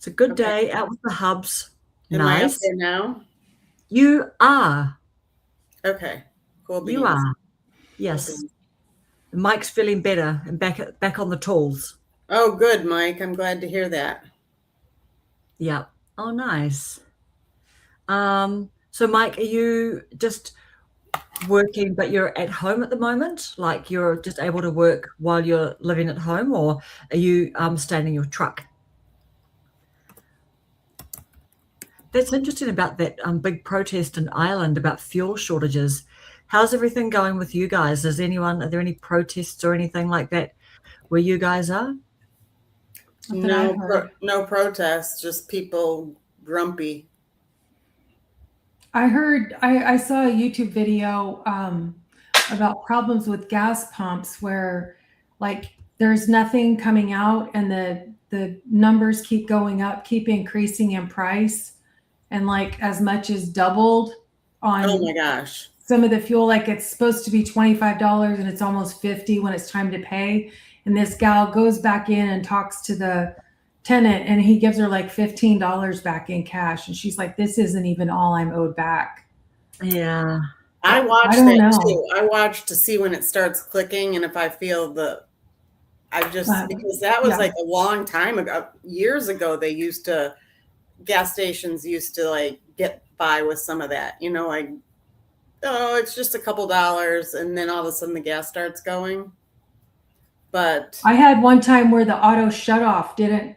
It's a good Okay. day out with the hubs. Am I up Nice. there now? You are. Okay. Cool You beans. are. Cool Yes. beans. Mike's feeling better and back on the tools. Oh, good, Mike. I'm glad to hear that. Yeah. Oh, nice. So Mike, are you just working, but you're at home at the moment? Like you're just able to work while you're living at home, or are you staying in your truck? That's interesting about that big protest in Ireland about fuel shortages. How's everything going with you guys? Are there any protests or anything like that where you guys are? Not that I've heard. No protests, just people grumpy. I saw a YouTube video about problems with gas pumps where like there's nothing coming out and the numbers keep going up, keep increasing in price, and like as much as doubled Oh my on gosh. some of the fuel. Like it's supposed to be $25 and it's almost 50 when it's time to pay. And this gal goes back in and talks to the tenant and he gives her like $15 back in cash. And she's like, this isn't even all I'm owed back. Yeah. I I watched don't that know. too. I watched to see when it starts clicking and if I feel because that was Yeah. like a long time ago, years ago, gas stations used to like get by with some of that, like, oh, it's just a couple dollars. And then all of a sudden the gas starts going. But I had one time where the auto shut off didn't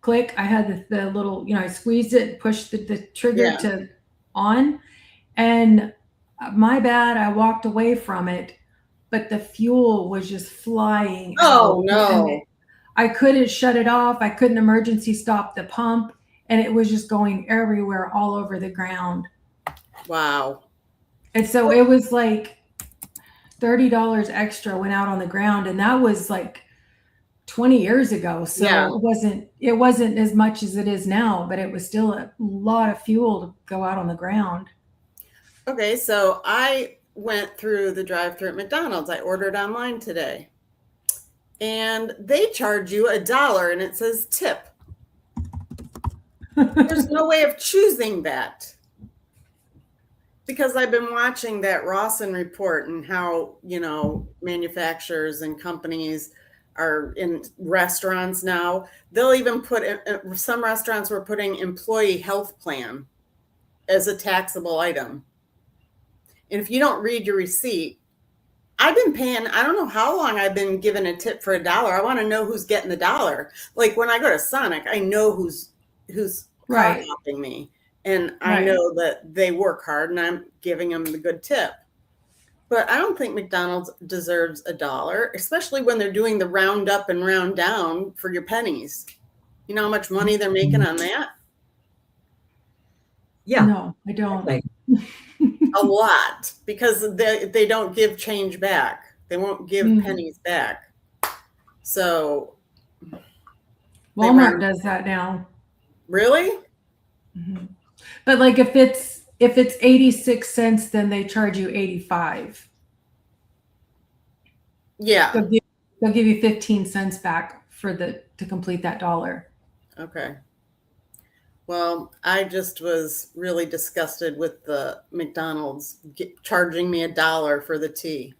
click. I had the little, I squeezed it, pushed the trigger yeah. to on, and my bad, I walked away from it, but the fuel was just flying Oh out. no. And I couldn't shut it off. I couldn't emergency stop the pump, and it was just going everywhere, all over the ground. Wow. And so it was like $30 extra went out on the ground, and that was like 20 years ago. So Yeah. it wasn't as much as it is now, but it was still a lot of fuel to go out on the ground. Okay, so I went through the drive-through at McDonald's. I ordered online today. And they charge you $1 and it says tip. There's no way of choosing that. Because I've been watching that Rawson report and how, manufacturers and companies are in restaurants now. They'll even some restaurants were putting employee health plan as a taxable item. And if you don't read your receipt, I've been paying, I don't know how long I've been given a tip for $1. I want to know who's getting the dollar. Like when I go to Sonic, I know who's Right. helping me. And I know that they work hard and I'm giving them the good tip. But I don't think McDonald's deserves $1, especially when they're doing the round up and round down for your pennies. You know how much money they're making on that? Yeah. No, I don't. Okay. A lot, because they don't give change back. They won't give pennies back. So Walmart does that now. Really? Mm-hmm. But like if it's 86 cents, then they charge you 85. Yeah. They'll give you 15 cents back to complete that dollar. Okay. Well, I just was really disgusted with the McDonald's charging me $1 for the tea.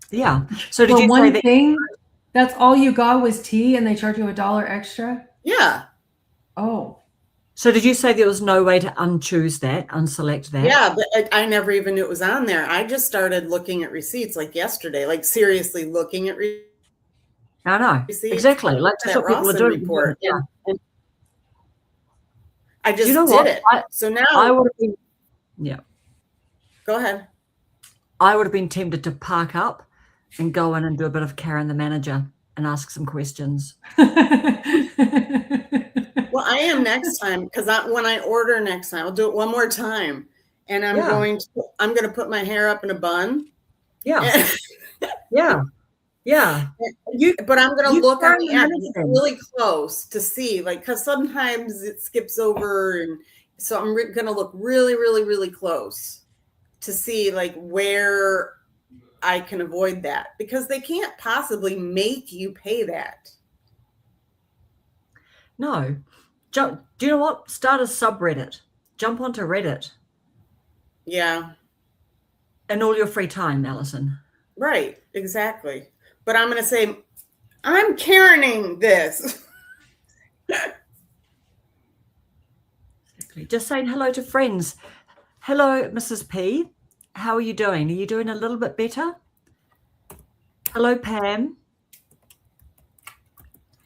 Yeah. So did you say that that's all you got was tea and they charge you $1 extra? Yeah. Oh. So did you say there was no way to unselect that? Yeah, but I never even knew it was on there. I just started looking at receipts like yesterday, like seriously looking at receipts. I know. Exactly. Like that's what people are doing. Report. Yeah. And I just did it. So now I would have been, yeah. Go ahead. I would have been tempted to park up and go in and do a bit of Karen the manager and ask some questions. Well, I am next time, because when I order next time, I'll do it one more time, and I'm going to put my hair up in a bun. Yeah. Yeah. Yeah. But I'm going to look on the app really close to see, like, because sometimes it skips over, and so I'm going to look really, really, really close to see like where I can avoid that, because they can't possibly make you pay that. No. Do you know what? Start a subreddit. Jump onto Reddit Yeah, in all your free time, Alison. right. Exactly. But I'm going to say, I'm Karening this. Exactly. Just saying hello to friends. Hello, Mrs. P. How are you doing? Are you doing a little bit better? Hello, Pam.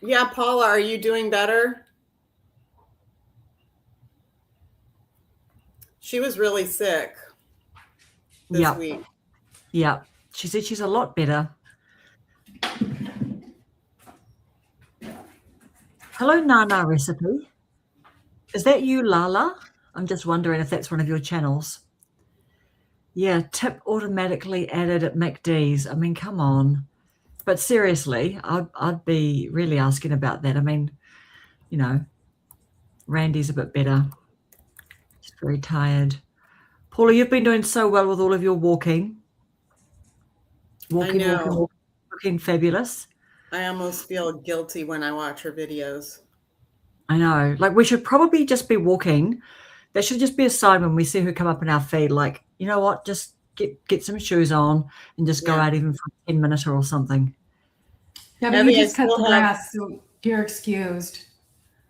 Yeah, Paula, are you doing better? She was really sick this Yeah. week. Yeah. She said she's a lot better. Hello, Nana Recipe. Is that you, Lala? I'm just wondering if that's one of your channels. Yeah, tip automatically added at McD's. I mean, come on. But seriously, I'd be really asking about that. I mean, you know, Randy's a bit better. She's very tired. Paula, you've been doing so well with all of your walking. Walking, I know. walking, fabulous. I almost feel guilty when I watch her videos. I know. Like, we should probably just be walking. There should just be a sign when we see her come up in our feed, like, you know what, just get some shoes on and just go Yeah. out even for a 10-minute or something. Yeah, but Abby, you I just cut still the have- grass, so you're excused.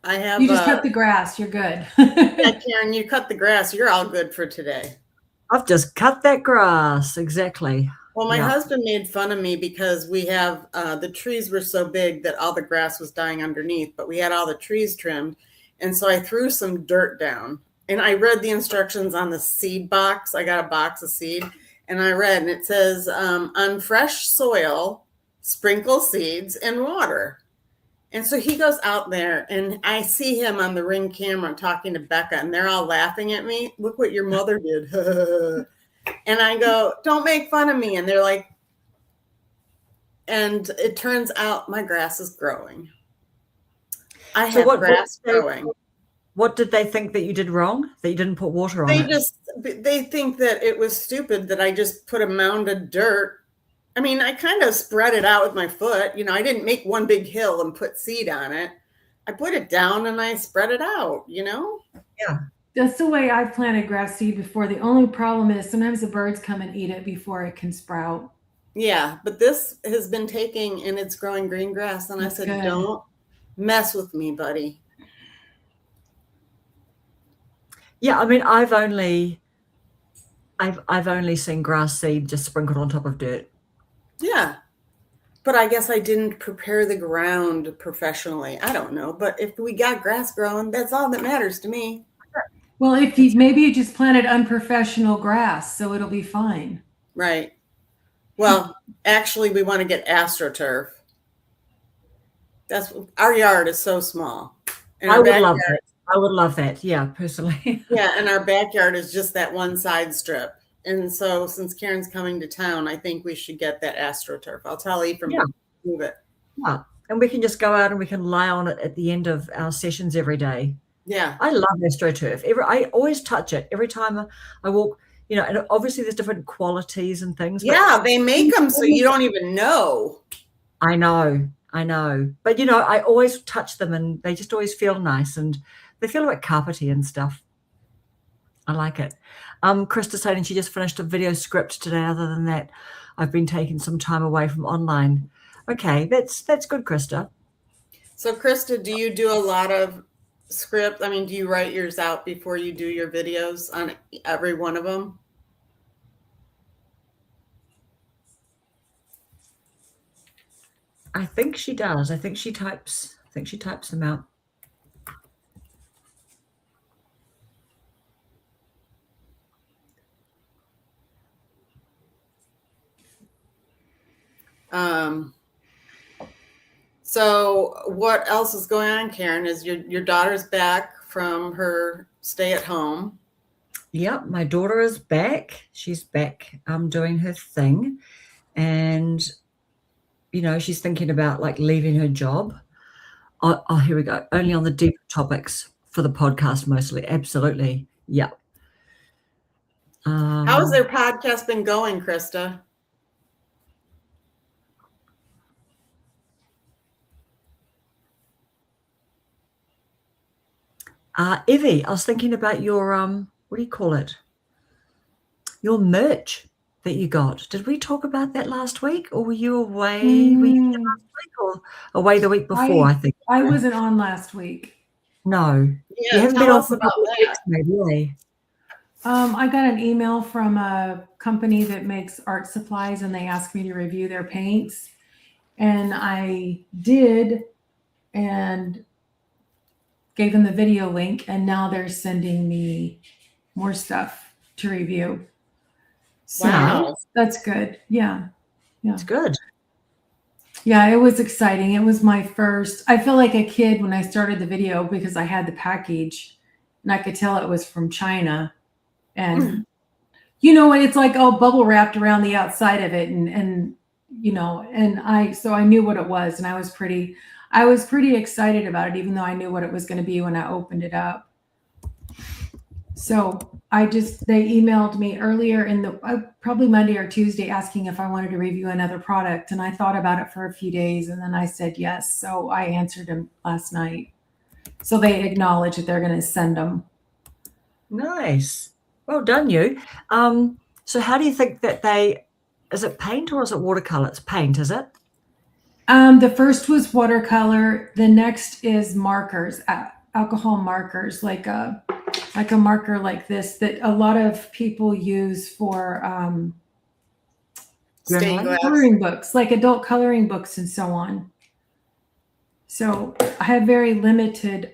I have. You just cut the grass. You're good. Yeah, Karen, you cut the grass. You're all good for today. I've just cut that grass. Exactly. Well, my Yeah. husband made fun of me because we have the trees were so big that all the grass was dying underneath, but we had all the trees trimmed. And so I threw some dirt down and I read the instructions on the seed box. I got a box of seed and I read, and it says on fresh soil, sprinkle seeds and water. And so he goes out there and I see him on the Ring camera talking to Becca and they're all laughing at me. Look what your mother did. And I go, don't make fun of me. And they're like, and it turns out my grass is growing. I have grass growing. What did they think that you did wrong? That you didn't put water on it? They think that it was stupid that I just put a mound of dirt. I mean, I kind of spread it out with my foot. You know, I didn't make one big hill and put seed on it. I put it down and I spread it out, you know? Yeah. That's the way I've planted grass seed before. The only problem is sometimes the birds come and eat it before it can sprout. Yeah, but this has been taking and it's growing green grass. And That's I said, good. don't mess with me, buddy. Yeah, I mean, I've only seen grass seed just sprinkled on top of dirt. Yeah. But I guess I didn't prepare the ground professionally. I don't know. But if we got grass growing, that's all that matters to me. Well, if you maybe you just planted unprofessional grass, so it'll be fine. Right. Well, actually, we want to get AstroTurf. That's our yard is so small. And I our would love backyard- that. I would love that. Yeah, personally. Yeah, and our backyard is just that one side strip. And so since Karen's coming to town, I think we should get that AstroTurf. I'll tell Ephraim Yeah. to move it. Yeah. And we can just go out and we can lie on it at the end of our sessions every day. Yeah. I love AstroTurf. I always touch it every time I walk, you know, and obviously there's different qualities and things. but Yeah, they make them so you don't even know. I know. But, you know, I always touch them and they just always feel nice and they feel a bit carpety and stuff. I like it. Krista saying she just finished a video script today. Other than that, I've been taking some time away from online. Okay, that's good, Krista. So, Krista, do you do a lot of script? I mean, do you write yours out before you do your videos on every one of them? I think she does. I think she types them out. So what else is going on, Karen? Is your daughter's back from her stay at home? Yeah, my daughter is back. She's back doing her thing. And, you know, she's thinking about like leaving her job. Oh, here we go. Only on the deep topics for the podcast mostly. Absolutely. Yeah. How's their podcast been going, Krista? Evie, I was thinking about your what do you call it? Your merch that you got. Did we talk about that last week, or were you away? Were you here Mm, last week or away the week before? I think. I wasn't on last week. No, you Yeah, haven't been tell on us for a about couple of that. weeks, maybe. Eh? I got an email from a company that makes art supplies, and they asked me to review their paints, and I did, and gave them the video link, and now they're sending me more stuff to review. So Wow. that's good. Yeah. It's good. Yeah, it was exciting. It was my first. I felt like a kid when I started the video because I had the package and I could tell it was from China. And you know, it's like all bubble wrapped around the outside of it, and you know, and I knew what it was, and I was pretty excited about it, even though I knew what it was going to be when I opened it up. So they emailed me earlier in the probably Monday or Tuesday asking if I wanted to review another product, and I thought about it for a few days, and then I said yes. So I answered them last night. So they acknowledge that they're going to send them. Nice. Well done, you. So how do you think that is it paint or is it watercolor? It's paint, is it? The first was watercolor. The next is markers, alcohol markers, like a marker like this that a lot of people use for Stained glass. coloring books, like adult coloring books and so on. So I have very limited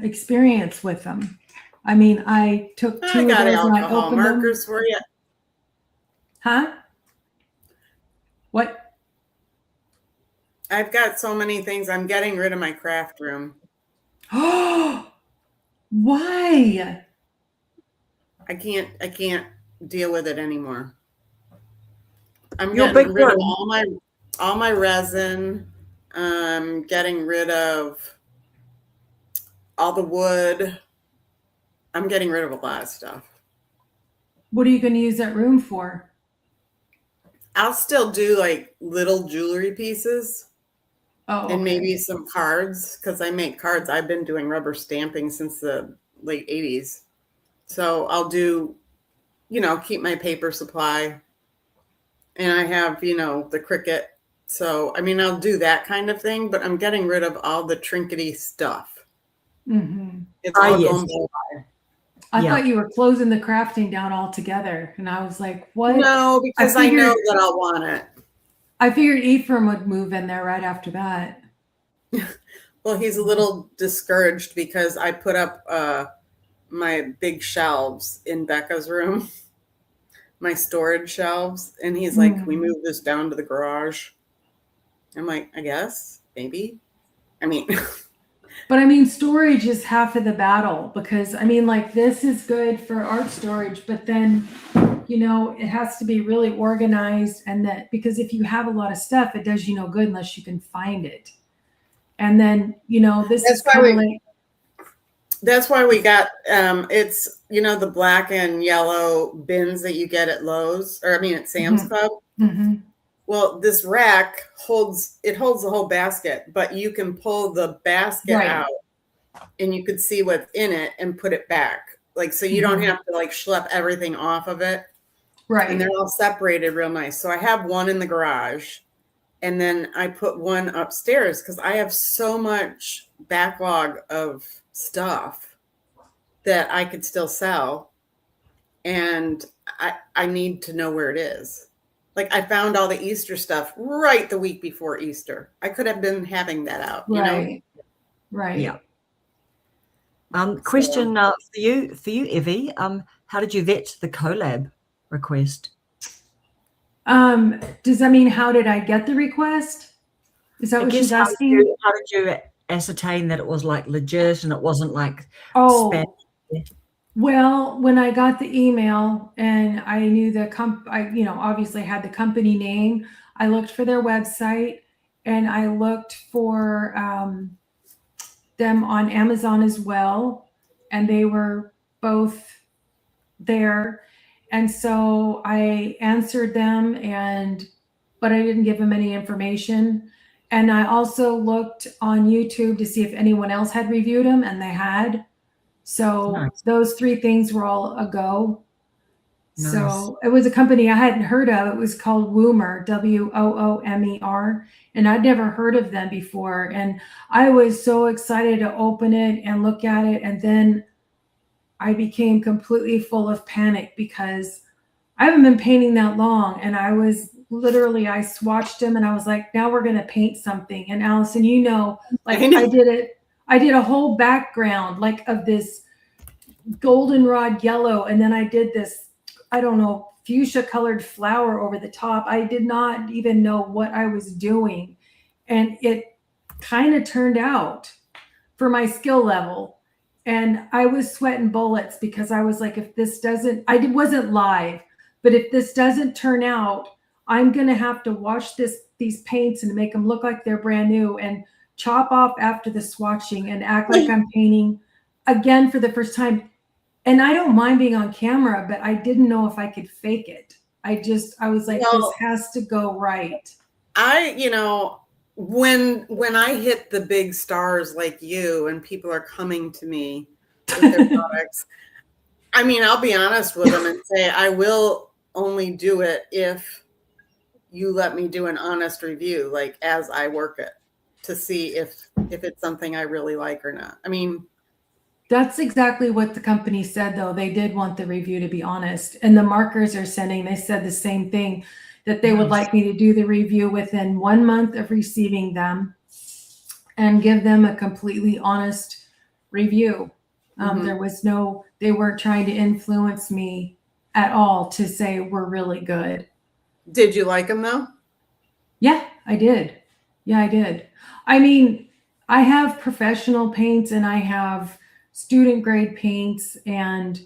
experience with them. I mean, I took two of those and I alcohol opened markers them. for you. Huh? What? I've got so many things. I'm getting rid of my craft room. Oh, why? I can't deal with it anymore. I'm Your getting big rid of one. all my resin. Getting rid of all the wood. I'm getting rid of a lot of stuff. What are you going to use that room for? I'll still do like little jewelry pieces. Oh, And okay. maybe some cards, because I make cards. I've been doing rubber stamping since the late 80s. So I'll do, keep my paper supply. And I have, the Cricut. So, I mean, I'll do that kind of thing, but I'm getting rid of all the trinkety stuff. Mm-hmm. It's all yes. going by. I thought you were closing the crafting down altogether. And I was like, what? No, because I know that I'll want it. I figured Ephraim would move in there right after that. Well, he's a little discouraged because I put up my big shelves in Becca's room, my storage shelves. And he's like, can we move this down to the garage? I'm like, I guess, maybe. I mean, but I mean, storage is half of the battle because I mean, like this is good for art storage, but then, it has to be really organized, and that because if you have a lot of stuff, it does you no good unless you can find it. And then, this is kind of like. That's why we got, it's, the black and yellow bins that you get at Lowe's, or at Sam's Club. Mm-hmm. Well, this rack holds the whole basket, but you can pull the basket out and you could see what's in it and put it back. Like, so you don't have to like schlep everything off of it. Right. And they're all separated real nice. So I have one in the garage and then I put one upstairs because I have so much backlog of stuff that I could still sell. And I need to know where it is. Like I found all the Easter stuff right the week before Easter. I could have been having that out, Right. Yeah. Question for you, Evie. How did you vet the collab request? Does that mean how did I get the request? Is that what she's asking? How did you ascertain that it was like legit and it wasn't like spam? Well, when I got the email and I knew the obviously had the company name, I looked for their website and I looked for them on Amazon as well. And they were both there. And so I answered them but I didn't give them any information. And I also looked on YouTube to see if anyone else had reviewed them, and they had. So Nice. those 3 things were all a go. Nice. So it was a company I hadn't heard of. It was called Woomer, Woomer, and I'd never heard of them before. And I was so excited to open it and look at it. And then I became completely full of panic because I haven't been painting that long. And I was literally, I swatched them and I was like, now we're going to paint something. And Allison, you know, like I did a whole background like of this goldenrod yellow. And then I did this, I don't know, fuchsia colored flower over the top. I did not even know what I was doing. And it kind of turned out for my skill level. And I was sweating bullets because I was like, if this doesn't, wasn't live, but if this doesn't turn out, I'm going to have to wash these paints and make them look like they're brand new and chop off after the swatching and act like I'm painting again for the first time. And I don't mind being on camera, but I didn't know if I could fake it. I was like, this has to go right. When I hit the big stars like you and people are coming to me with their products, I mean, I'll be honest with them and say, I will only do it if you let me do an honest review, like as I work it, to see if it's something I really like or not. I mean, that's exactly what the company said, though. They did want the review to be honest. And the markers they said the same thing, that they would like me to do the review within 1 month of receiving them and give them a completely honest review. They weren't trying to influence me at all to say we're really good. Did you like them though? Yeah, I did. I mean, I have professional paints and I have student grade paints, and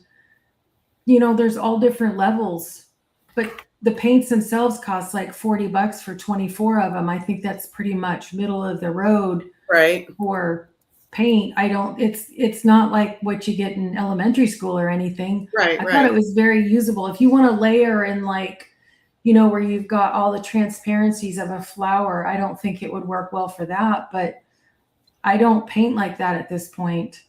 there's all different levels, but the paints themselves cost like $40 for 24 of them. I think that's pretty much middle of the road, right, for paint. It's not like what you get in elementary school or anything. Right. I thought it was very usable. If you want to layer in where you've got all the transparencies of a flower, I don't think it would work well for that, but I don't paint like that at this point.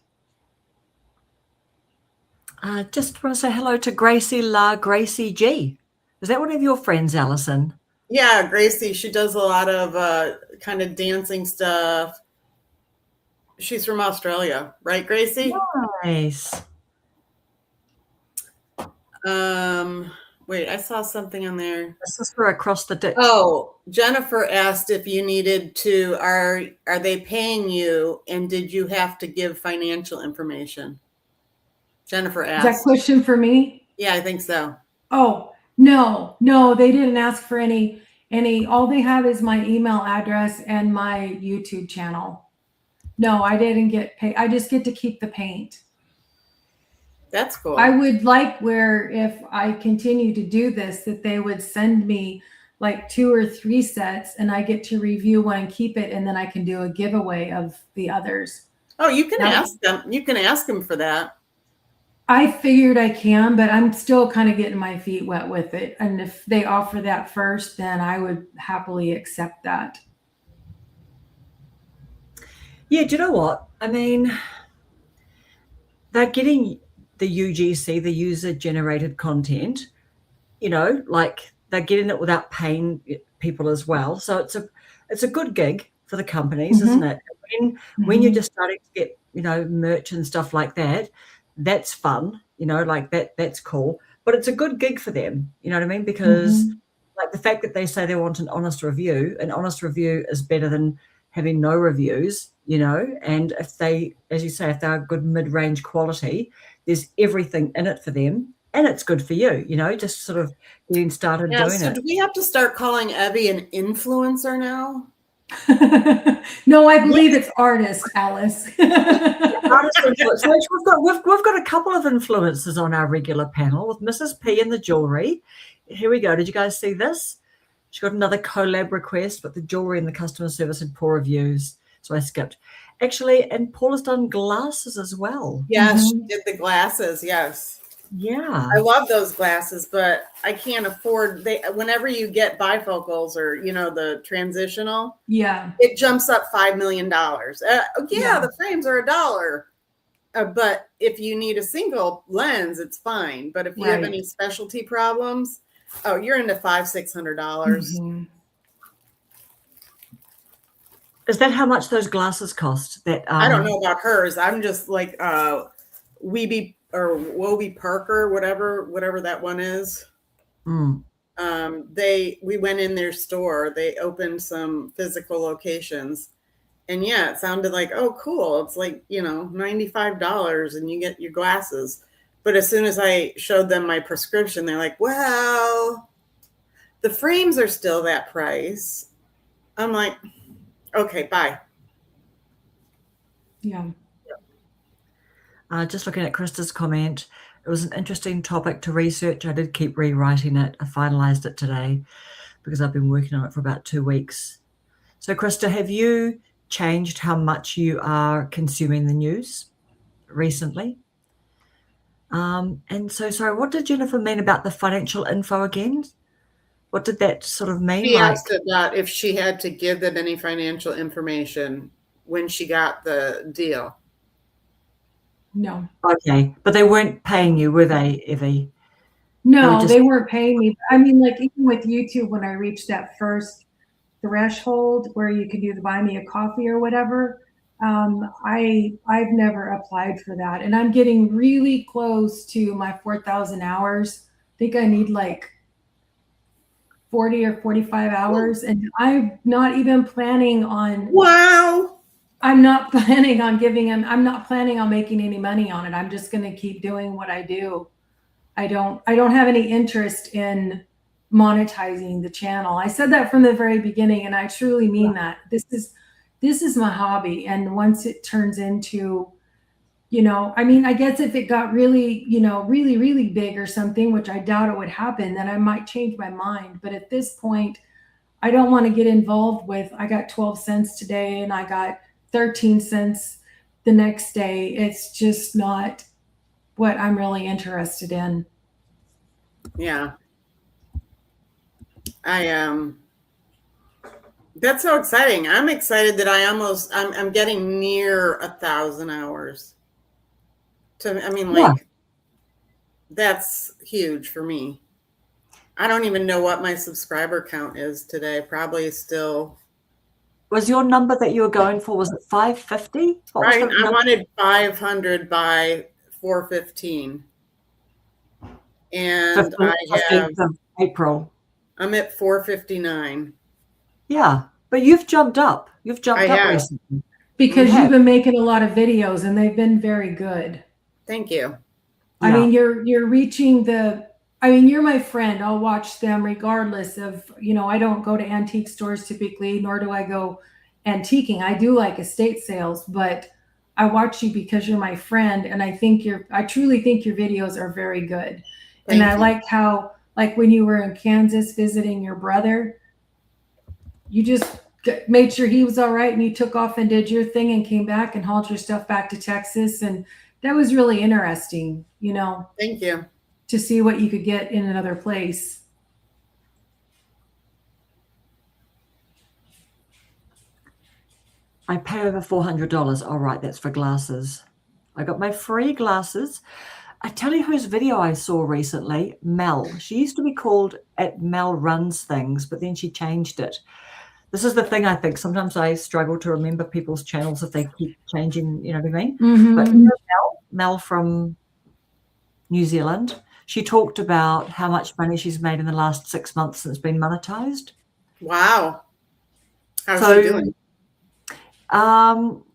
Just want to say hello to Gracie G. Is that one of your friends, Allison? Yeah, Gracie. She does a lot of kind of dancing stuff. She's from Australia, right, Gracie? Nice. Wait, I saw something on there. This is for Across the Ditch. Oh, Jennifer asked if you needed to, are they paying you, and did you have to give financial information? Jennifer asked. Is that question for me? Yeah, I think so. Oh, no, they didn't ask for any, all they have is my email address and my YouTube channel. No, I didn't get paid. I just get to keep the paint. That's cool. I would like where if I continue to do this, that they would send me like 2 or 3 sets and I get to review one and keep it. And then I can do a giveaway of the others. Oh, you can ask them. You can ask them for that. I figured I can, but I'm still kind of getting my feet wet with it. And if they offer that first, then I would happily accept that. Yeah, do you know what? I mean, they're getting the UGC, the user-generated content, like they're getting it without paying people as well. So it's a good gig for the companies, isn't it? When you're just starting to get, merch and stuff like that, that's fun, like that's cool. But it's a good gig for them, you know what I mean? Because like the fact that they say they want an honest review is better than having no reviews, and if they, as you say, if they're good mid-range quality, there's everything in it for them, and it's good for you, just sort of getting started doing it. Do we have to start calling Ebby an influencer now? No, I believe it's artist, Alice. Artist influence. We've got a couple of influencers on our regular panel with Mrs. P and the jewelry. Here we go. Did you guys see this? She got another collab request, but the jewelry and the customer service had poor reviews, so I skipped. Actually, and Paula's done glasses as well. Yeah, she did the glasses. Yes. Yeah. I love those glasses, but I can't afford whenever you get bifocals or, the transitional, yeah, it jumps up $5 million. The frames are $1. But if you need a single lens, it's fine. But if you have Right. any specialty problems, oh, you're into $500-$600. Mhm. Is that how much those glasses cost? That I don't know about hers. I'm just like Weeby or Wobie Parker, whatever that one is. Mm. We went in their store. They opened some physical locations. And yeah, it sounded like, oh, cool. It's like, $95 and you get your glasses. But as soon as I showed them my prescription, they're like, well, the frames are still that price. I'm like, okay, bye. Yeah. Just looking at Krista's comment, it was an interesting topic to research. I did keep rewriting it. I finalized it today because I've been working on it for about 2 weeks. So, Krista, have you changed how much you are consuming the news recently? And so, sorry, what did Jennifer mean about the financial info again? What did that sort of mean? She asked about if she had to give them any financial information when she got the deal. No. Okay, but they weren't paying you, were they, Evie? No, they weren't paying me. I mean, like even with YouTube, when I reached that first threshold where you could do the buy me a coffee or whatever, I've never applied for that, and I'm getting really close to my 4,000 hours. I think I need like 40 or 45 hours, and I'm not even planning on. Wow. I'm not planning on giving him. I'm not planning on making any money on it. I'm just going to keep doing what I do. I don't have any interest in monetizing the channel. I said that from the very beginning, and I truly mean that. This is my hobby, and once it turns into, I mean, I guess if it got really, really, really big or something, which I doubt it would happen, then I might change my mind. But at this point, I don't want to get involved with, I got 12 cents today and I got 13 cents the next day. It's just not what I'm really interested in. Yeah. That's so exciting. I'm excited that I'm getting near 1,000 hours. That's huge for me. I don't even know what my subscriber count is today. Probably still. Was your number that you were going for, was it 550? Right. I wanted 500 by 415. And 15th of April. I'm at 459. Yeah, but you've jumped up. You've jumped up recently. Because you've been making a lot of videos and they've been very good. Thank you. I mean, you're reaching you're my friend. I'll watch them regardless of, I don't go to antique stores typically, nor do I go antiquing. I do like estate sales, but I watch you because you're my friend. And I truly think your videos are very good. And I like how, like when you were in Kansas visiting your brother, you just made sure he was all right and you took off and did your thing and came back and hauled your stuff back to Texas. And that was really interesting, Thank you. To see what you could get in another place. I pay over $400. All right, that's for glasses. I got my free glasses. I tell you whose video I saw recently, Mel. She used to be called at Mel Runs Things, but then she changed it. This is the thing, I think. Sometimes I struggle to remember people's channels if they keep changing, you know what I mean? Mm-hmm. But Mel from New Zealand, she talked about how much money she's made in the last 6 months since it's been monetized. Wow. How's she doing?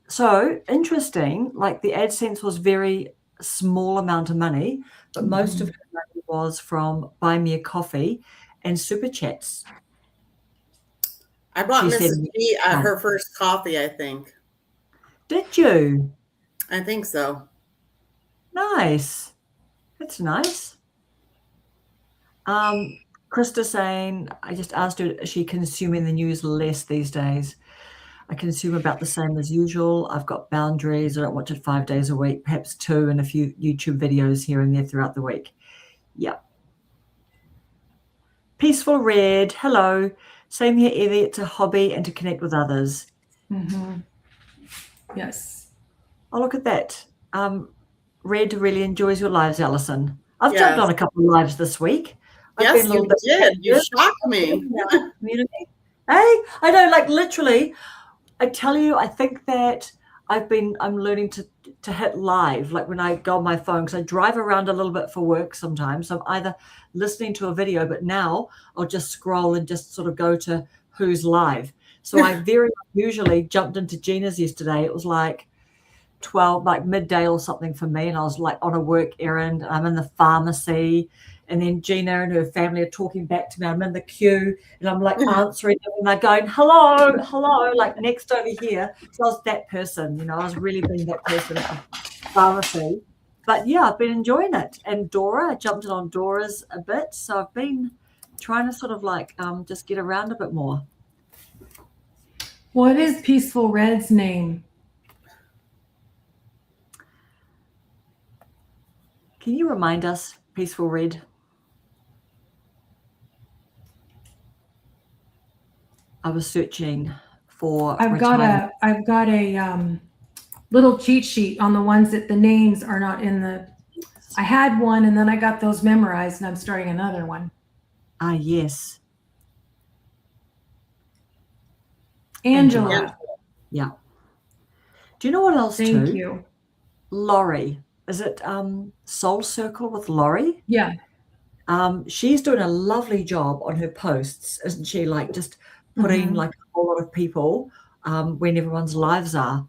So interesting, like the AdSense was very small amount of money, but most of her money was from Buy Me a Coffee and Super Chats. I bought Mrs. B her first coffee, I think. Did you? I think so. Nice. That's nice. Krista saying, I just asked her, is she consuming the news less these days? I consume about the same as usual. I've got boundaries. I don't watch it 5 days a week, perhaps 2 and a few YouTube videos here and there throughout the week. Yeah. Peaceful Red. Hello. Same here, Evie. It's a hobby and to connect with others. Mm-hmm. Yes. Oh, look at that. Red really enjoys your lives, Alison. I've jumped Yes. on a couple of lives this week. I've Yes, been a little you bit did. You active shocked me. in our community. Hey, I know, like literally, I tell you, I think that I'm learning to hit live, like when I go on my phone, because I drive around a little bit for work sometimes. So I'm either listening to a video, but now I'll just scroll and just sort of go to who's live. So I very usually jumped into Gina's yesterday. It was like 12, like midday or something for me. And I was like on a work errand. I'm in the pharmacy. And then Gina and her family are talking back to me. I'm in the queue and I'm like answering them and they're going, hello, hello, like next over here. So I was that person, you know, I was really being that person at the pharmacy. But yeah, I've been enjoying it. And Dora, I jumped in on Dora's a bit. So I've been trying to sort of like just get around a bit more. What is Peaceful Red's name? Can you remind us, Peaceful Red? I was searching for I've got a little cheat sheet on the ones that the names are not in the. I had one and then I got those memorized and I'm starting another one. Ah, yes. Angela. Yeah. Do you know what else Thank too? you. Laurie. Is it Soul Circle with Laurie? Yeah. She's doing a lovely job on her posts, isn't she? Like just putting like a whole lot of people when everyone's lives are.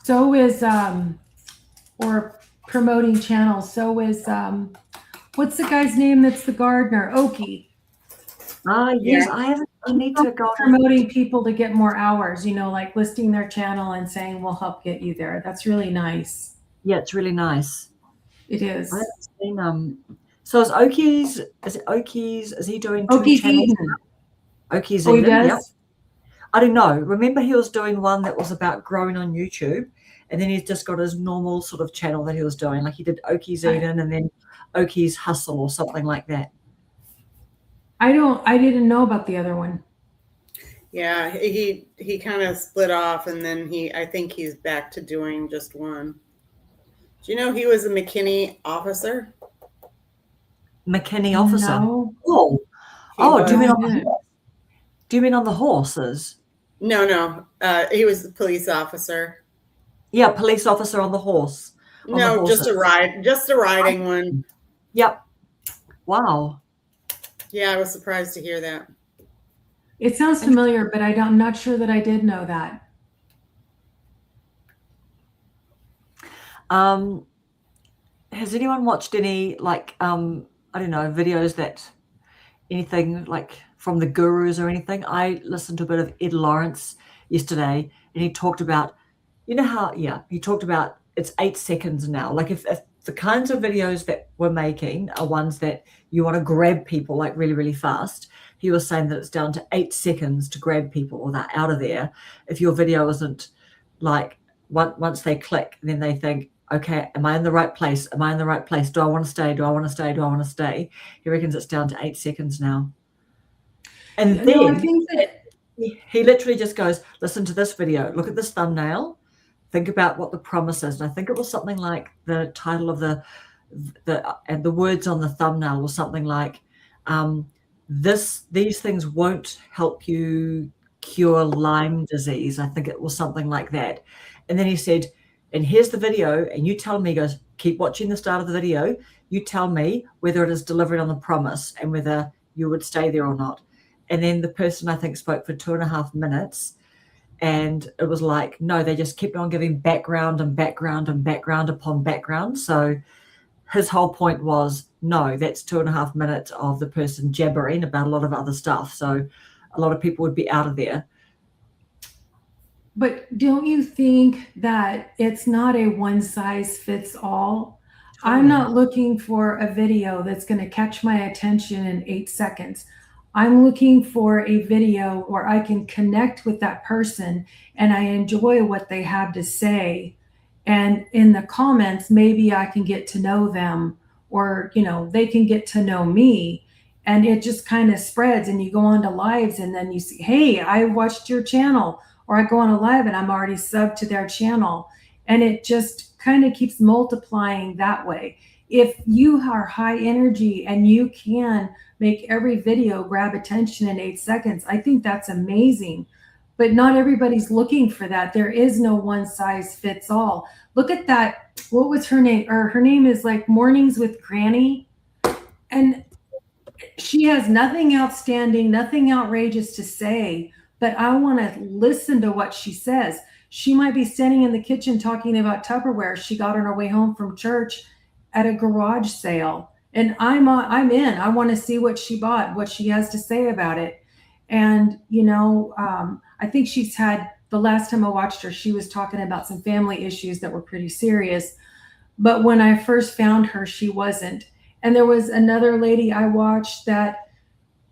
So is or promoting channels. So is what's the guy's name that's the gardener? Oki. Ah, yes, Yeah. I need to go. Promoting people to get more hours, you know, like listing their channel and saying we'll help get you there. That's really nice. Yeah, it's really nice. It is. I haven't seen so is Oki's, is he doing two Oki's channels? Eden. Oki's Oh, he Eden, does? yep. I don't know. Remember he was doing one that was about growing on YouTube, and then he's just got his normal sort of channel that he was doing. Like he did Oki's Eden and then Oki's Hustle or something like that. I didn't know about the other one. Yeah, he kind of split off, and then I think he's back to doing just one. Do you know he was a McKinney officer? McKinney officer. No. Oh, do you mean on wasn't. do you mean on the horses? No. He was the police officer. Yeah, police officer on the horse. On the No, just horses. a riding one. Yep. Wow. Yeah, I was surprised to hear that. It sounds familiar, but I'm not sure that I did know that. Has anyone watched any like I don't know, videos that anything like from the gurus or anything? I listened to a bit of Ed Lawrence yesterday and he talked about, you know how, he talked about it's 8 seconds now. Like if the kinds of videos that we're making are ones that you want to grab people like really, really fast, he was saying that it's down to 8 seconds to grab people or they're out of there. If your video isn't like once they click, then they think, okay, am I in the right place? Am I in the right place? Do I want to stay? Do I want to stay? Do I want to stay? He reckons it's down to 8 seconds now. And then No, I think that he literally just goes, listen to this video. Look at this thumbnail. Think about what the promise is. And I think it was something like the title of and the words on the thumbnail was something like, these things won't help you cure Lyme disease. I think it was something like that. And then he said, and here's the video, and you tell me, he goes, keep watching the start of the video. You tell me whether it is delivering on the promise and whether you would stay there or not. And then the person, I think, spoke for 2.5 minutes. And it was like, no, they just kept on giving background and background and background upon background. So his whole point was, no, that's 2.5 minutes of the person jabbering about a lot of other stuff. So a lot of people would be out of there. But don't you think that it's not a one size fits all? I'm not looking for a video that's going to catch my attention in 8 seconds. I'm looking for a video where I can connect with that person and I enjoy what they have to say. And in the comments, maybe I can get to know them or, you know, they can get to know me. And it just kind of spreads and you go on to lives and then you see, hey, I watched your channel. or I go on a live and I'm already subbed to their channel. And it just kind of keeps multiplying that way. If you are high energy and you can make every video grab attention in 8 seconds, I think that's amazing. But not everybody's looking for that. There is no one size fits all. Look at that. What was her name? Or her name is like Mornings with Granny. And she has nothing outstanding, nothing outrageous to say, but I want to listen to what she says. She might be standing in the kitchen talking about Tupperware she got on her way home from church at a garage sale. And I'm in. I want to see what she bought, what she has to say about it. And, I think she's had, the last time I watched her, she was talking about some family issues that were pretty serious. But when I first found her, she wasn't. And there was another lady I watched that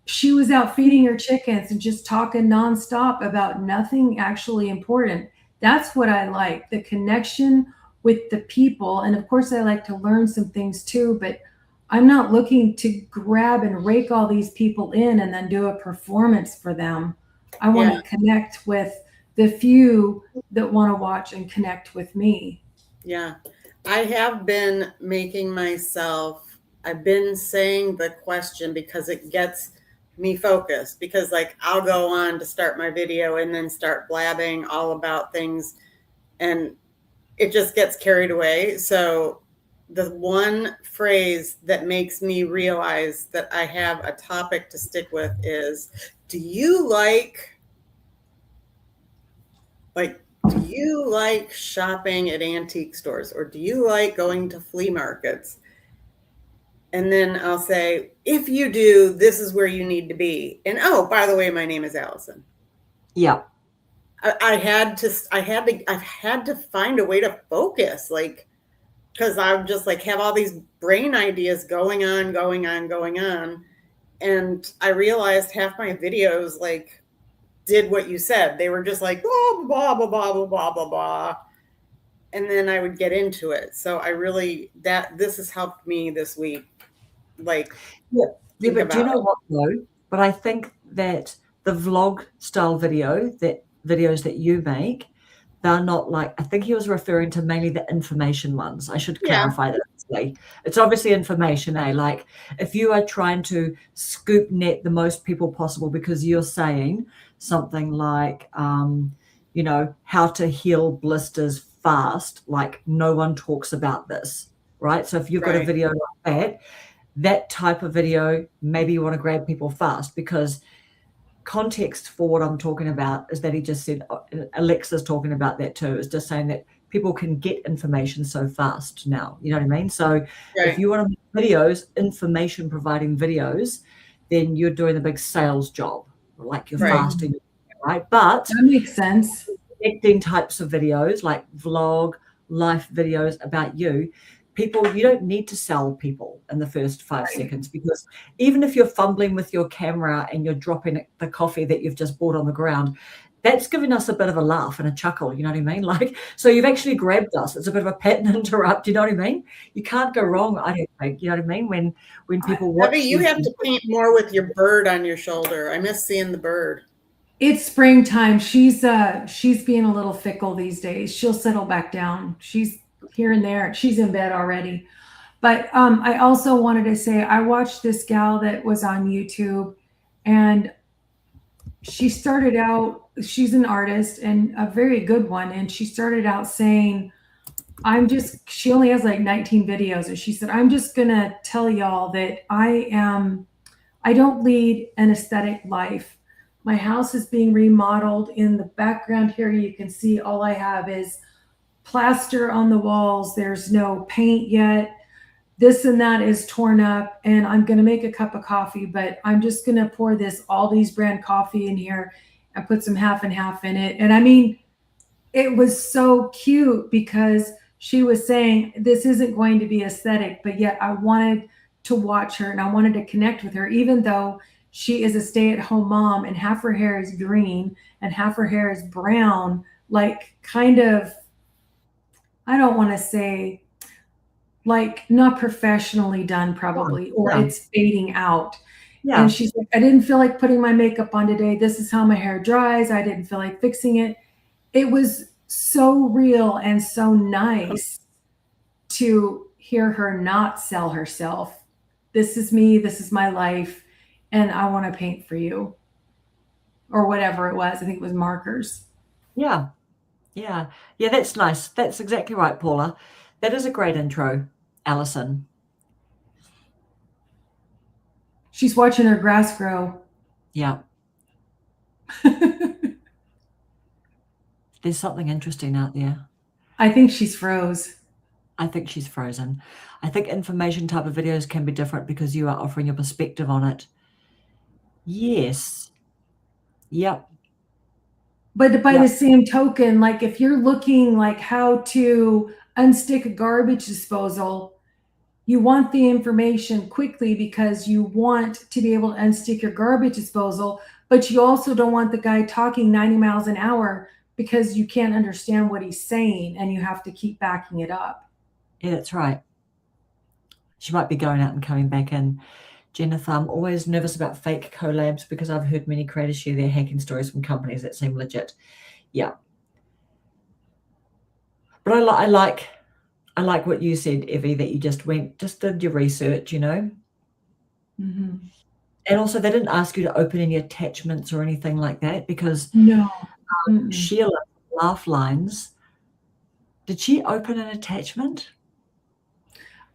she was out feeding her chickens and just talking nonstop about nothing actually important. That's what I like, the connection with the people. And of course, I like to learn some things too, but I'm not looking to grab and rake all these people in and then do a performance for them. I want to connect with the few that want to watch and connect with me. Yeah. I have been making myself, I've been saying the question because it gets me focused, because like I'll go on to start my video and then start blabbing all about things and it just gets carried away. So the one phrase that makes me realize that I have a topic to stick with is, do you like shopping at antique stores, or do you like going to flea markets? And then I'll say, if you do, this is where you need to be. And oh, by the way, my name is Allison. Yeah. I've had to find a way to focus, like, because I'm just like have all these brain ideas going on. And I realized half my videos like did what you said. They were just like blah, blah, blah, blah, blah, blah, blah, blah. And then I would get into it. So this has helped me this week. Like, but do you know what though? But I think that the vlog style videos that you make, they're not like, I think he was referring to mainly the information ones. I should clarify that. It's obviously information, like if you are trying to scoop net the most people possible because you're saying something like, how to heal blisters fast, like no one talks about this, right? So if you've got a video like that type of video, maybe you want to grab people fast, because context for what I'm talking about is that he just said, Alexa's talking about that too, is just saying that people can get information so fast now, you know what I mean? So if you want to make videos, information providing videos, then you're doing a big sales job, like you're fasting, right? But that makes sense. Connecting types of videos like vlog, life videos about you, you don't need to sell people in the first 5 seconds, because even if you're fumbling with your camera and you're dropping the coffee that you've just bought on the ground, that's giving us a bit of a laugh and a chuckle, you know what I mean? Like, so you've actually grabbed us. It's a bit of a pat and interrupt, you know what I mean? You can't go wrong, I don't think, you know what I mean? When people watch. Debbie, you have to paint more with your bird on your shoulder. I miss seeing the bird. It's springtime. She's being a little fickle these days. She'll settle back down. She's here and there. She's in bed already. But I also wanted to say, I watched this gal that was on YouTube, and she started out, she's an artist and a very good one. And she started out saying, she only has like 19 videos. And she said, I'm just going to tell y'all that I don't lead an aesthetic life. My house is being remodeled. In the background here, you can see all I have is plaster on the walls. There's no paint yet. This and that is torn up, and I'm going to make a cup of coffee, but I'm just going to pour this Aldi's brand coffee in here and put some half and half in it. And I mean, it was so cute because she was saying this isn't going to be aesthetic, but yet I wanted to watch her and I wanted to connect with her, even though she is a stay-at-home mom and half her hair is green and half her hair is brown, like kind of, I don't want to say like not professionally done probably, or it's fading out. And she's like, I didn't feel like putting my makeup on today. This is how my hair dries. I didn't feel like fixing it. it was so real and so nice to hear her not sell herself. This is me, this is my life, and I want to paint for you. Or whatever it was. I think it was markers. Yeah. Yeah. Yeah, that's nice. That's exactly right, Paula. That is a great intro, Alison. She's watching her grass grow. Yeah. There's something interesting out there. I think she's froze. I think she's frozen. I think information type of videos can be different because you are offering your perspective on it. Yes. Yep. But by Yeah. the same token, like if you're looking like how to unstick a garbage disposal, you want the information quickly because you want to be able to unstick your garbage disposal, but you also don't want the guy talking 90 miles an hour because you can't understand what he's saying and you have to keep backing it up. Yeah, that's right. She might be going out and coming back in. Jennifer, I'm always nervous about fake collabs because I've heard many creators share their hacking stories from companies that seem legit. Yeah. But I like what you said, Evie, that you just did your research, you know? Mm-hmm. And also they didn't ask you to open any attachments or anything like that because No. Sheila Laugh Lines, did she open an attachment?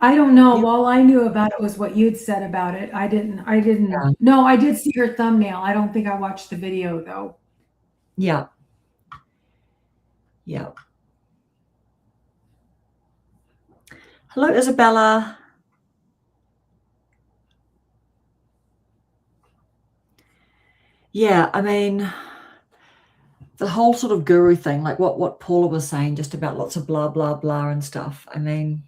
I don't know. Yeah. All I knew about it was what you'd said about it. I didn't. Yeah. No, I did see her thumbnail. I don't think I watched the video though. Yeah. Yeah. Hello, Isabella. Yeah, I mean, the whole sort of guru thing, like what Paula was saying, just about lots of blah, blah, blah and stuff. I mean,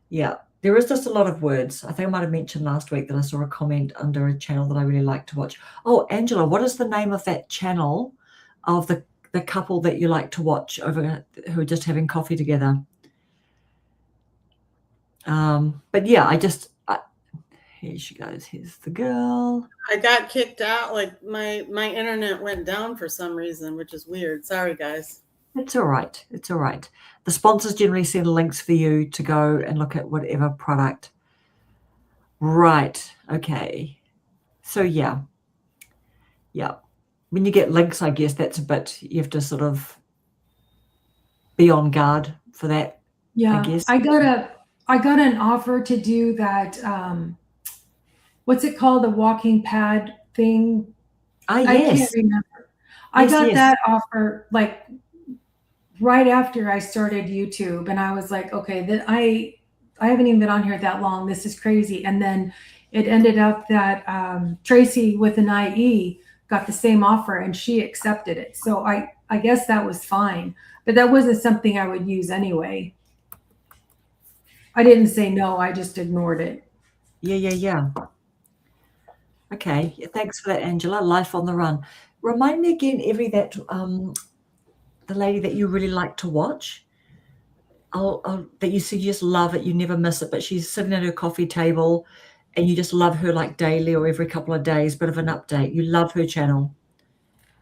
yeah, there is just a lot of words. I think I might have mentioned last week that I saw a comment under a channel that I really like to watch. Oh, Angela, what is the name of that channel of the couple that you like to watch over who are just having coffee together? But yeah, here she goes. Here's the girl. I got kicked out. Like my internet went down for some reason, which is weird. Sorry, guys. It's all right. It's all right. The sponsors generally send links for you to go and look at whatever product. Right. Okay. So yeah. Yeah. When you get links, I guess that's a bit, you have to sort of be on guard for that. Yeah. I guess. I got an offer to do that. What's it called? The walking pad thing. Yes. I can't remember. I got that offer like right after I started YouTube, and I was like, okay, I haven't even been on here that long. This is crazy. And then it ended up that Tracy with an IE got the same offer, and she accepted it. So I guess that was fine, but that wasn't something I would use anyway. I didn't say no. I just ignored it. Yeah. Okay. Thanks for that, Angela. Life on the Run. Remind me again, Evie, that the lady that you really like to watch, that you see, you just love it, you never miss it, but she's sitting at her coffee table and you just love her like daily or every couple of days, bit of an update. You love her channel.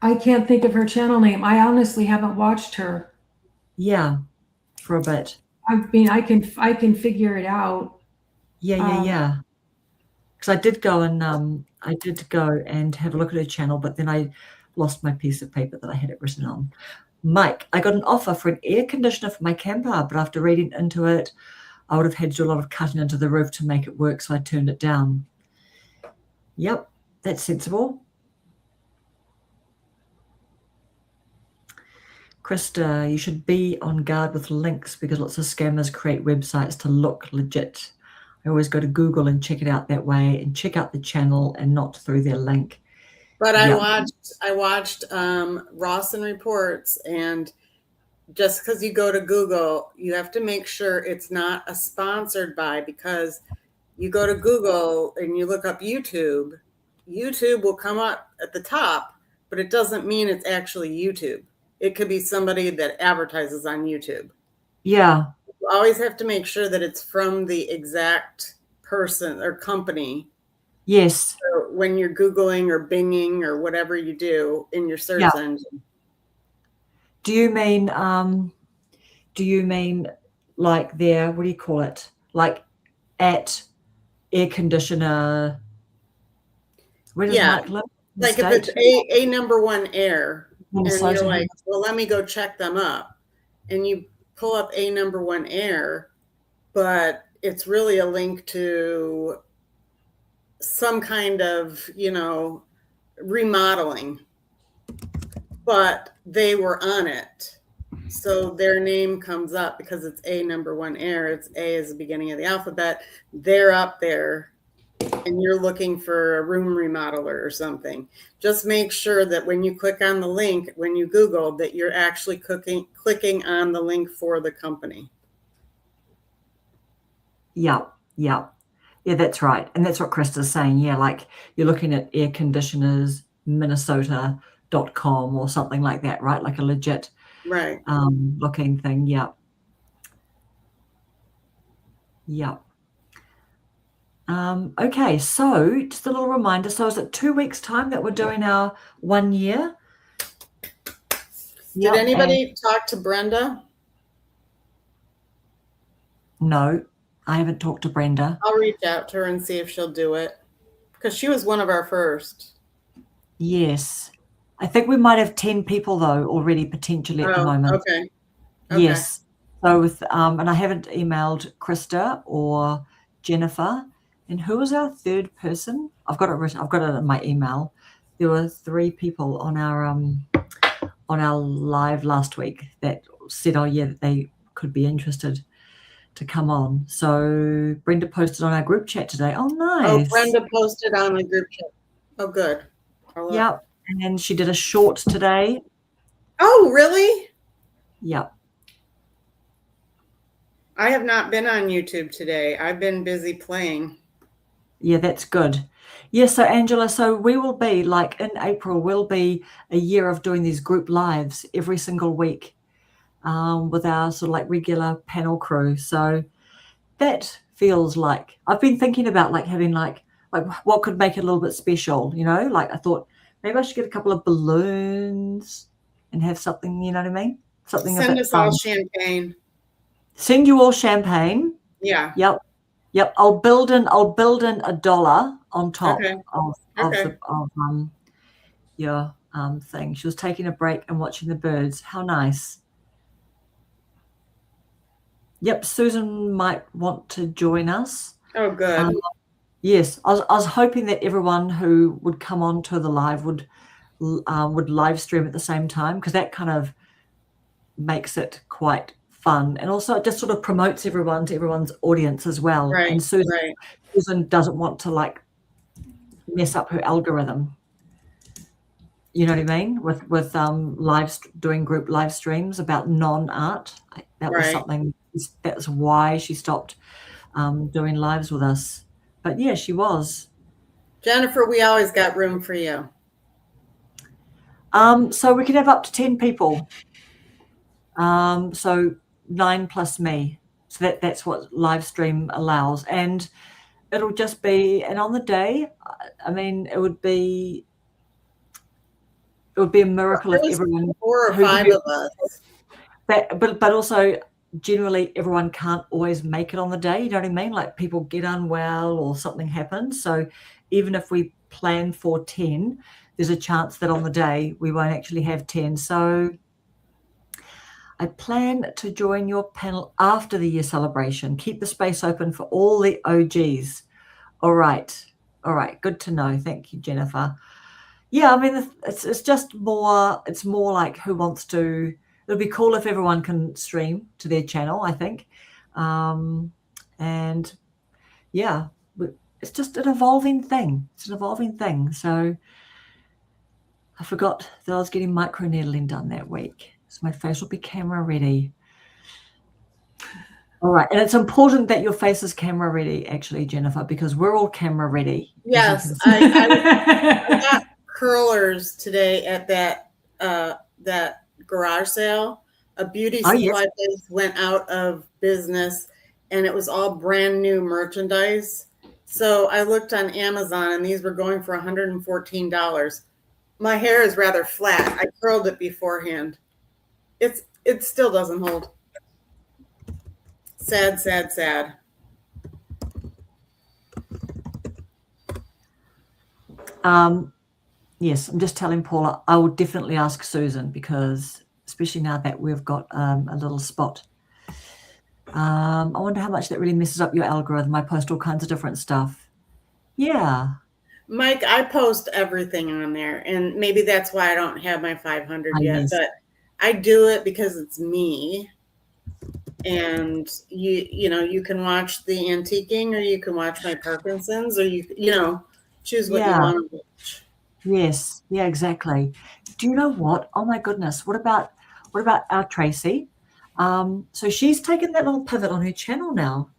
I can't think of her channel name. I honestly haven't watched her. Yeah, for a bit. I mean, I can figure it out. Yeah. Because I did go and have a look at her channel, but then I lost my piece of paper that I had it written on. Mike, I got an offer for an air conditioner for my camper, but after reading into it, I would have had to do a lot of cutting into the roof to make it work, so I turned it down. Yep, that's sensible. Krista, you should be on guard with links because lots of scammers create websites to look legit. I always go to Google and check it out that way and check out the channel and not through their link. But I watched Rawson Reports, and just because you go to Google, you have to make sure it's not a sponsored by, because you go to Google and you look up YouTube will come up at the top, but it doesn't mean it's actually YouTube. It could be somebody that advertises on YouTube. Yeah. You always have to make sure that it's from the exact person or company. Yes. So when you're Googling or Binging or whatever you do in your search engine. Do you mean like their, what do you call it? Like at air conditioner, where does Yeah. Mike live? In the Like if it's state? a number one air, and Minnesota. you're like, well, let me go check them up. And you pull up a number one air, but it's really a link to some kind of, remodeling. But they were on it. So their name comes up because it's a number one air. It's A is the beginning of the alphabet. They're up there and you're looking for a room remodeler or something. Just make sure that when you click on the link, when you Google, that you're actually clicking on the link for the company. Yeah, that's right. And that's what Krista's saying. Yeah, like you're looking at airconditionersminnesota.com or something like that, right? Like a legit Right. looking thing. Yeah. Okay, so just a little reminder. So is it 2 weeks' time that we're doing our 1 year? Did anybody talk to Brenda? No, I haven't talked to Brenda. I'll reach out to her and see if she'll do it because she was one of our first. Yes. I think we might have 10 people though already potentially at the moment. Okay. Yes. So with and I haven't emailed Krista or Jennifer. And who was our third person? I've got it in my email. There were 3 people on our live last week that said, oh yeah, that they could be interested to come on. So Brenda posted on our group chat today. Oh, nice. Oh, Brenda posted on the group chat. Oh, good. Yep. And then she did a short today. Oh, really? Yep. I have not been on YouTube today. I've been busy playing. Yeah, that's good. Yeah, so Angela, so we will be like in April, we'll be a year of doing these group lives every single week with our sort of like regular panel crew. So that feels like I've been thinking about like having like what could make it a little bit special, like I thought maybe I should get a couple of balloons and have something, you know what I mean? Something Send a bit us fun. all champagne. Send you all champagne. Yeah. Yep. I'll build in $1 on top of your thing. She was taking a break and watching the birds. How nice. Yep, Susan might want to join us. Oh, good. Yes, I was hoping that everyone who would come on to the live would live stream at the same time, because that kind of makes it quite fun, and also it just sort of promotes everyone to everyone's audience as well. Right. And Susan doesn't want to like mess up her algorithm. You know what I mean? With doing group live streams about non-art. That was something. That's why she stopped doing lives with us. But yeah, she was. Jennifer, we always got room for you. So we can have up to 10 people. So 9 plus me. So that's what live stream allows. And it'll just be, and on the day, I mean, it would be a miracle if everyone 4 or 5 of us. But also generally everyone can't always make it on the day. You know what I mean? Like people get unwell or something happens. So even if we plan for 10, there's a chance that on the day we won't actually have 10. So I plan to join your panel after the year celebration. Keep the space open for all the OGs. All right. Good to know. Thank you, Jennifer. Yeah, I mean, it's just more, it's more like who wants to, it'll be cool if everyone can stream to their channel, I think. And yeah, it's just an evolving thing. So I forgot that I was getting micro needling done that week. So my face will be camera ready. All right. And it's important that your face is camera ready, actually, Jennifer, because we're all camera ready. Yes. I got curlers today at that garage sale. A beauty supply place went out of business and it was all brand new merchandise. So I looked on Amazon and these were going for $114. My hair is rather flat. I curled it beforehand. It still doesn't hold. Sad, sad, sad. Yes, I'm just telling Paula, I will definitely ask Susan, because especially now that we've got a little spot. I wonder how much that really messes up your algorithm. I post all kinds of different stuff. Yeah. Mike, I post everything on there, and maybe that's why I don't have my 500 yet, Yes. but I do it because it's me. And you can watch the antiquing, or you can watch my Parkinson's, or you choose what you Yeah. want to watch. Yes. Yeah, exactly. Do you know what? Oh my goodness. What about our Tracy? So she's taken that little pivot on her channel now.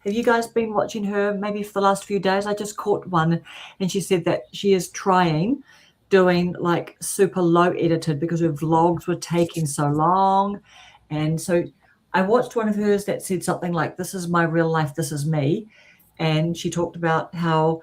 Have you guys been watching her maybe for the last few days? I just caught one, and she said that she is trying doing like super low edited because her vlogs were taking so long. And so I watched one of hers that said something like, "This is my real life, this is me." And she talked about how,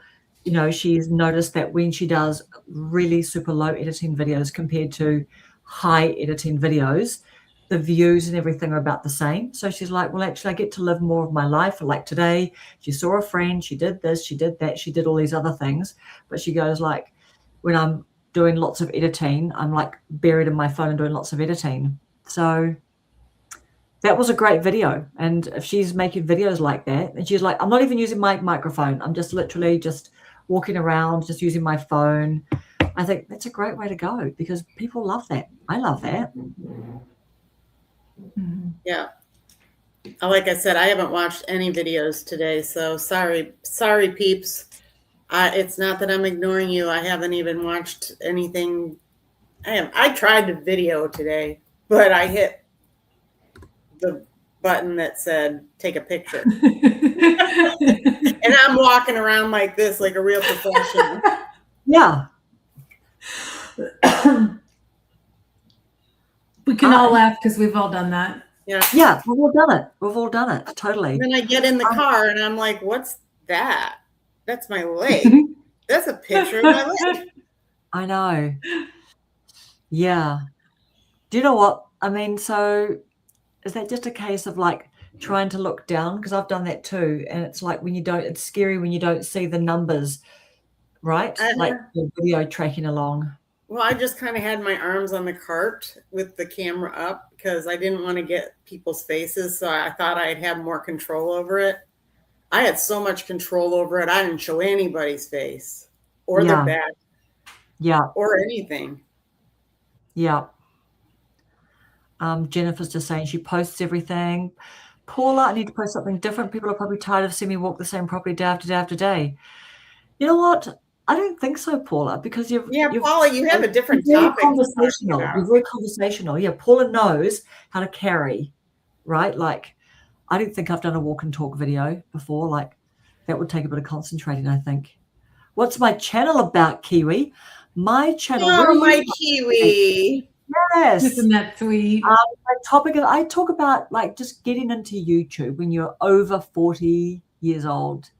she's noticed that when she does really super low editing videos compared to high editing videos, the views and everything are about the same. So she's like, well, actually, I get to live more of my life. Like today, she saw a friend, she did this, she did that, she did all these other things. But she goes like, when I'm doing lots of editing, I'm like buried in my phone and doing lots of editing. So that was a great video. And if she's making videos like that, and she's like, I'm not even using my microphone, I'm just literally just walking around, just using my phone. I think that's a great way to go, because people love that. I love that. Yeah. Like I said, I haven't watched any videos today, so sorry, peeps. It's not that I'm ignoring you. I haven't even watched anything. I tried to video today, but I hit the button that said take a picture. And I'm walking around like this, like a real professional. Yeah. We can all laugh because we've all done that. Yeah, we've all done it. We've all done it. Totally. And then I get in the car and I'm like, what's that? That's my leg. That's a picture of my leg. I know. Yeah. Do you know what? I mean, so is that just a case of like trying to look down? Because I've done that too. And it's like it's scary when you don't see the numbers, right? Like the video tracking along. Well, I just kind of had my arms on the cart with the camera up because I didn't want to get people's faces. So I thought I'd have more control over it. I had so much control over it. I didn't show anybody's face or their back. Yeah. Or anything. Yeah. Jennifer's just saying she posts everything. Paula, I need to post something different. People are probably tired of seeing me walk the same property day after day after day. You know what? I don't think so, Paula, because Paula, you have a different topic. You're very conversational. Yeah, Paula knows how to carry, right? Like, I don't think I've done a walk and talk video before. Like, that would take a bit of concentrating, I think. What's my channel about, Kiwi? My channel. Oh, my Kiwi. Yes. Isn't that sweet? I talk about like just getting into YouTube when you're over 40 years old.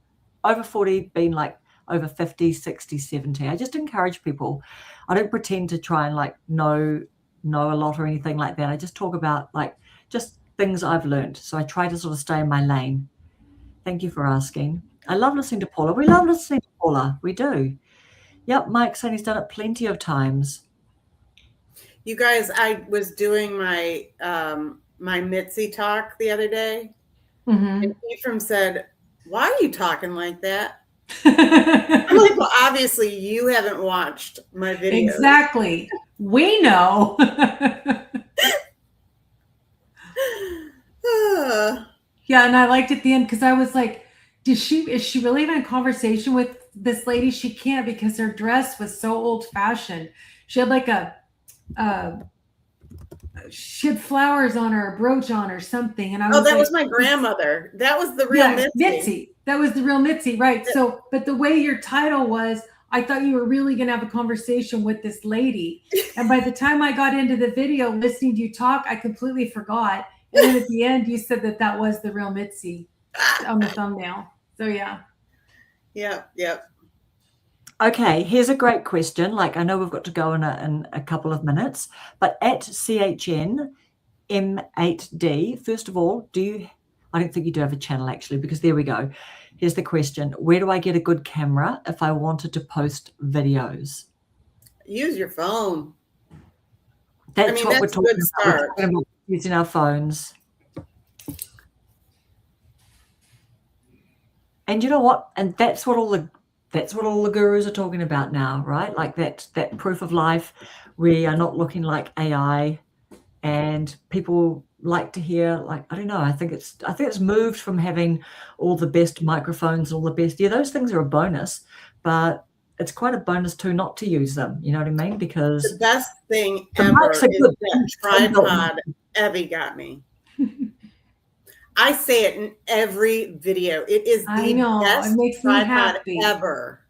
Over 40 being like over 50, 60, 70. I just encourage people. I don't pretend to try and like know a lot or anything like that. I just talk about like just things I've learned. So I try to sort of stay in my lane. Thank you for asking. I love listening to Paula. We love listening to Paula. We do. Yep, Mike saying he's done it plenty of times. You guys, I was doing my my Mitzi talk the other day, and Ephraim said, "Why are you talking like that?" I'm like, well, obviously you haven't watched my videos. Exactly. We know. Yeah, and I liked at the end because I was like, is she really having a conversation with this lady? She can't, because her dress was so old fashioned. She had like she had flowers on her, a brooch on or something. And I was that was my grandmother. That was the real Mitzi. That was the real Mitzi, right? So, but the way your title was, I thought you were really going to have a conversation with this lady. And by the time I got into the video, listening to you talk, I completely forgot. And then at the end, you said that was the real Mitzi on the thumbnail. So yeah. Yep. Okay, here's a great question. Like, I know we've got to go in a couple of minutes, but at CHN M8D. First of all, I don't think you do have a channel actually, because there we go. Here's the question. Where do I get a good camera if I wanted to post videos? Use your phone. That's what we're that's a talking good about. We're start. talking about using our phones. And you know what? And that's what all the gurus are talking about now, right? Like that proof of life. We are not looking like AI, and people like to hear, like, I don't know, I think it's moved from having all the best microphones, all the best. Yeah, those things are a bonus, but it's quite a bonus too not to use them. You know what I mean? Because The best thing the ever mics are is good. that tripod Evie got me. I say it in every video. It is I the know, best it makes me tripod happy. ever.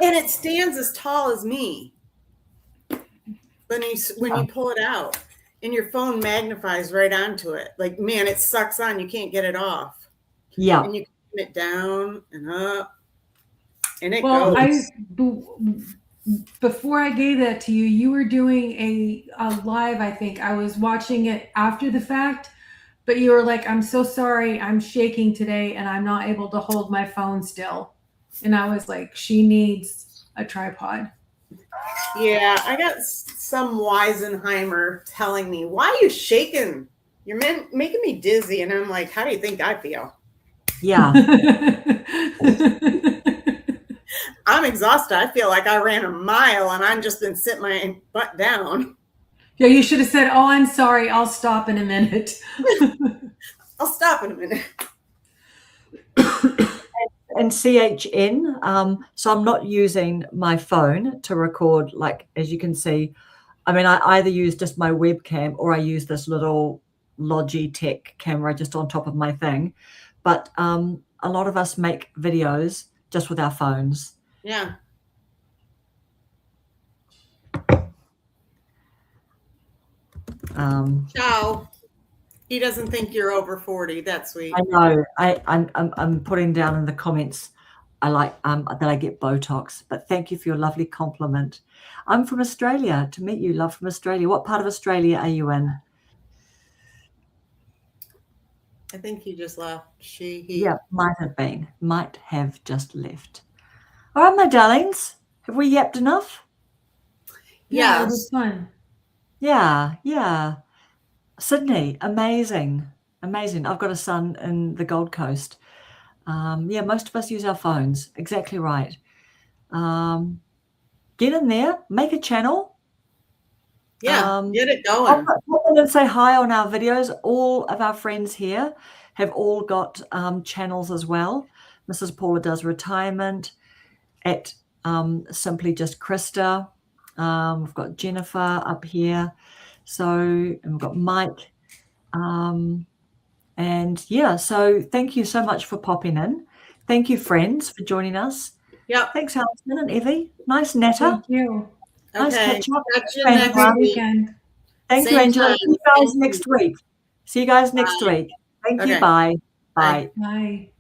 And it stands as tall as me. When you pull it out, and your phone magnifies right onto it. Like, man, it sucks on. You can't get it off. Yeah. And you turn it down and up, and it Well, goes. before I gave that to you, you were doing a live, I think. I was watching it after the fact, but you were like, I'm so sorry, I'm shaking today and I'm not able to hold my phone still. And I was like, she needs a tripod. Yeah, I got some Weisenheimer telling me, why are you shaking? You're making me dizzy. And I'm like, how do you think I feel? Yeah. I'm exhausted. I feel like I ran a mile and I've just been sitting my butt down. Yeah, you should have said, oh, I'm sorry, I'll stop in a minute. I'll stop in a minute. And CHN, so I'm not using my phone to record, like, as you can see. I mean, I either use just my webcam or I use this little Logitech camera just on top of my thing. But a lot of us make videos just with our phones. Yeah. Ciao. He doesn't think you're over 40. That's sweet. I know. I'm putting down in the comments. I like that I get Botox, but thank you for your lovely compliment. I'm from Australia. To meet you, love, from Australia. What part of Australia are you in? I think he just left. He. Yeah, might have just left. All right, my darlings, have we yapped enough? Yeah, it was fun. Yeah. Sydney, amazing. I've got a son in the Gold Coast. Yeah, most of us use our phones. Exactly right. Get in there, make a channel. Yeah, get it going. Pop in and say hi on our videos. All of our friends here have all got channels as well. Mrs. Paula does retirement at Simply Just Krista. We've got Jennifer up here. And we've got Mike. And yeah, so thank you so much for popping in. Thank you, friends, for joining us. Yeah. Thanks, Alison and Evie. Nice natter. Thank you. Nice Okay. catch up. Catch you next Weekend. Thank you, Same Angela. time. See you guys next week. See you guys next week. Thank you. Okay. Bye. Bye. Bye. Bye.